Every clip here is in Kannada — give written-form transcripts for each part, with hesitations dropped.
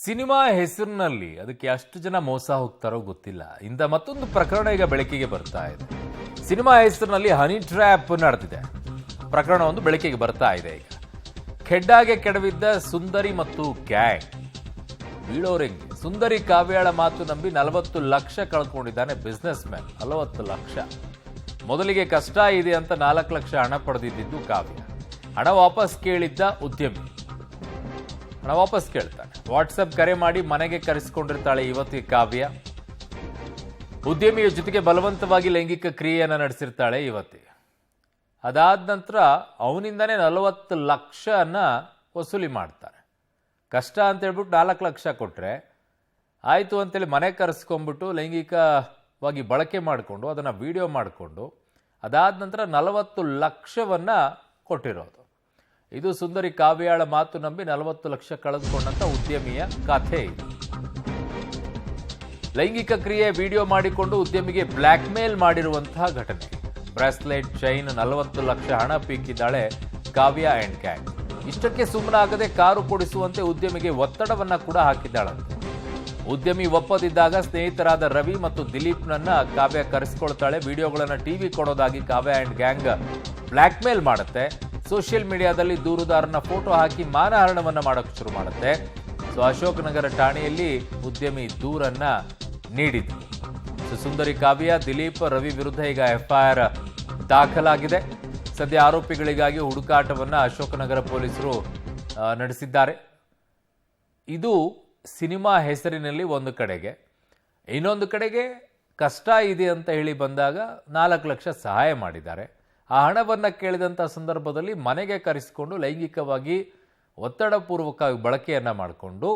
ಸಿನಿಮಾ ಹೆಸರಿನಲ್ಲಿ ಅದಕ್ಕೆ ಎಷ್ಟು ಜನ ಮೋಸ ಹೋಗ್ತಾರೋ ಗೊತ್ತಿಲ್ಲ. ಇಂಥ ಮತ್ತೊಂದು ಪ್ರಕರಣ ಈಗ ಬೆಳಕಿಗೆ ಬರ್ತಾ ಇದೆ. ಸಿನಿಮಾ ಹೆಸರಿನಲ್ಲಿ ಹನಿ ಟ್ರ್ಯಾಪ್ ನಡೆದಿದೆ. ಪ್ರಕರಣ ಒಂದು ಬೆಳಕಿಗೆ ಬರ್ತಾ ಇದೆ. ಈಗ ಖೆಡ್ಡಾಗೆ ಕೆಡವಿದ್ದ ಸುಂದರಿ ಮತ್ತು ಗ್ಯಾಂಗ್ ಬೀಳೋರೆಂಗೆ. ಸುಂದರಿ ಕಾವ್ಯಾಳ ಮಾತು ನಂಬಿ 40 ಲಕ್ಷ ಕಳ್ಕೊಂಡಿದ್ದಾನೆ ಬಿಸ್ನೆಸ್ ಮ್ಯಾನ್. 40 ಲಕ್ಷ. ಮೊದಲಿಗೆ ಕಷ್ಟ ಇದೆ ಅಂತ 4 ಲಕ್ಷ ಹಣ ಪಡೆದಿದ್ದು ಕಾವ್ಯ. ಹಣ ವಾಪಸ್ ಕೇಳಿದ್ದ ಉದ್ಯಮಿ ಹಣ ವಾಪಸ್ ಕೇಳ್ತಾನೆ. ವಾಟ್ಸಪ್ ಕರೆ ಮಾಡಿ ಮನೆಗೆ ಕರೆಸಿಕೊಂಡಿರ್ತಾಳೆ ಯುವತಿ ಕಾವ್ಯ. ಉದ್ಯಮಿಯ ಜೊತೆಗೆ ಬಲವಂತವಾಗಿ ಲೈಂಗಿಕ ಕ್ರಿಯೆಯನ್ನು ನಡೆಸಿರ್ತಾಳೆ ಯುವತಿ. ಅದಾದ ನಂತರ ಅವನಿಂದನೇ 40 ಲಕ್ಷನ ವಸೂಲಿ ಮಾಡ್ತಾನೆ. ಕಷ್ಟ ಅಂತ ಹೇಳ್ಬಿಟ್ಟು 4 ಲಕ್ಷ ಕೊಟ್ಟರೆ ಆಯಿತು ಅಂತೇಳಿ ಮನೆ ಕರೆಸ್ಕೊಂಡ್ಬಿಟ್ಟು ಲೈಂಗಿಕವಾಗಿ ಬಳಕೆ ಮಾಡಿಕೊಂಡು ಅದನ್ನು ವಿಡಿಯೋ ಮಾಡಿಕೊಂಡು ಅದಾದ ನಂತರ 40 ಲಕ್ಷವನ್ನು ಕೊಟ್ಟಿರೋದು. ಇದು ಸುಂದರಿ ಕಾವ್ಯಾಳ ಮಾತು ನಂಬಿ 40 ಲಕ್ಷ ಕಳೆದುಕೊಂಡಂತ ಉದ್ಯಮಿಯ ಕಥೆ ಇದು. ಲೈಂಗಿಕ ಕ್ರಿಯೆ ವಿಡಿಯೋ ಮಾಡಿಕೊಂಡು ಉದ್ಯಮಿಗೆ ಬ್ಲ್ಯಾಕ್ ಮೇಲ್ ಮಾಡಿರುವಂತಹ ಘಟನೆ. ಬ್ರಾಸ್ಲೆಟ್, ಚೈನ್, 40 ಲಕ್ಷ ಹಣ ಪೀಕಿದ್ದಾಳೆ ಕಾವ್ಯ ಅಂಡ್ ಗ್ಯಾಂಗ್. ಇಷ್ಟಕ್ಕೆ ಸುಮ್ಮನಾಗದೆ ಕಾರು ಕೊಡಿಸುವಂತೆ ಉದ್ಯಮಿಗೆ ಒತ್ತಡವನ್ನ ಕೂಡ ಹಾಕಿದ್ದಾಳಂತೆ. ಉದ್ಯಮಿ ಒಪ್ಪದಿದ್ದಾಗ ಸ್ನೇಹಿತರಾದ ರವಿ ಮತ್ತು ದಿಲೀಪ್ನನ್ನ ಕಾವ್ಯ ಕರೆಸಿಕೊಳ್ತಾಳೆ. ವಿಡಿಯೋಗಳನ್ನ ಟಿವಿ ಕೊಡೋದಾಗಿ Kavya and gang blackmail ಮಾಡುತ್ತೆ. ಸೋಷಿಯಲ್ ಮೀಡಿಯಾದಲ್ಲಿ ದೂರುದಾರನ ಫೋಟೋ ಹಾಕಿ ಮಾನಹಾರಣವನ್ನ ಮಾಡೋಕೆ ಶುರು ಮಾಡುತ್ತೆ. ಅಶೋಕ್ ನಗರ ಠಾಣೆಯಲ್ಲಿ ಉದ್ಯಮಿ ದೂರನ್ನ ನೀಡಿದ್ರು. ಸುಂದರಿ ಕಾವ್ಯ, ದಿಲೀಪ್, ರವಿ ವಿರುದ್ಧ ಈಗ ಎಫ್ಐಆರ್ ದಾಖಲಾಗಿದೆ. ಸದ್ಯ ಆರೋಪಿಗಳಿಗಾಗಿ ಹುಡುಕಾಟವನ್ನ ಅಶೋಕನಗರ ಪೊಲೀಸರು ನಡೆಸಿದ್ದಾರೆ. ಇದು ಸಿನಿಮಾ ಹೆಸರಿನಲ್ಲಿ ಒಂದು ಕಡೆಗೆ, ಇನ್ನೊಂದು ಕಡೆಗೆ ಕಷ್ಟ ಇದೆ ಅಂತ ಹೇಳಿ ಬಂದಾಗ 4 ಲಕ್ಷ ಸಹಾಯ ಮಾಡಿದ್ದಾರೆ. ಆ ಹಣವನ್ನು ಕೇಳಿದಂಥ ಸಂದರ್ಭದಲ್ಲಿ ಮನೆಗೆ ಕರೆಸಿಕೊಂಡು ಲೈಂಗಿಕವಾಗಿ ಒತ್ತಡಪೂರ್ವಕ ಬಳಕೆಯನ್ನು ಮಾಡಿಕೊಂಡು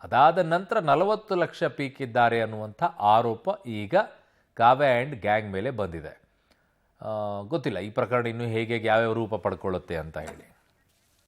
ಅದಾದ ನಂತರ 40 ಲಕ್ಷ ಪೀಕಿದ್ದಾರೆ ಅನ್ನುವಂಥ ಆರೋಪ ಈಗ ಕಾವ್ಯ ಆ್ಯಂಡ್ ಗ್ಯಾಂಗ್ ಮೇಲೆ ಬಂದಿದೆ. ಗೊತ್ತಿಲ್ಲ ಈ ಪ್ರಕರಣ ಇನ್ನೂ ಹೇಗೆ ಯಾವ್ಯಾವ ರೂಪ ಪಡ್ಕೊಳ್ಳುತ್ತೆ ಅಂತ ಹೇಳಿ.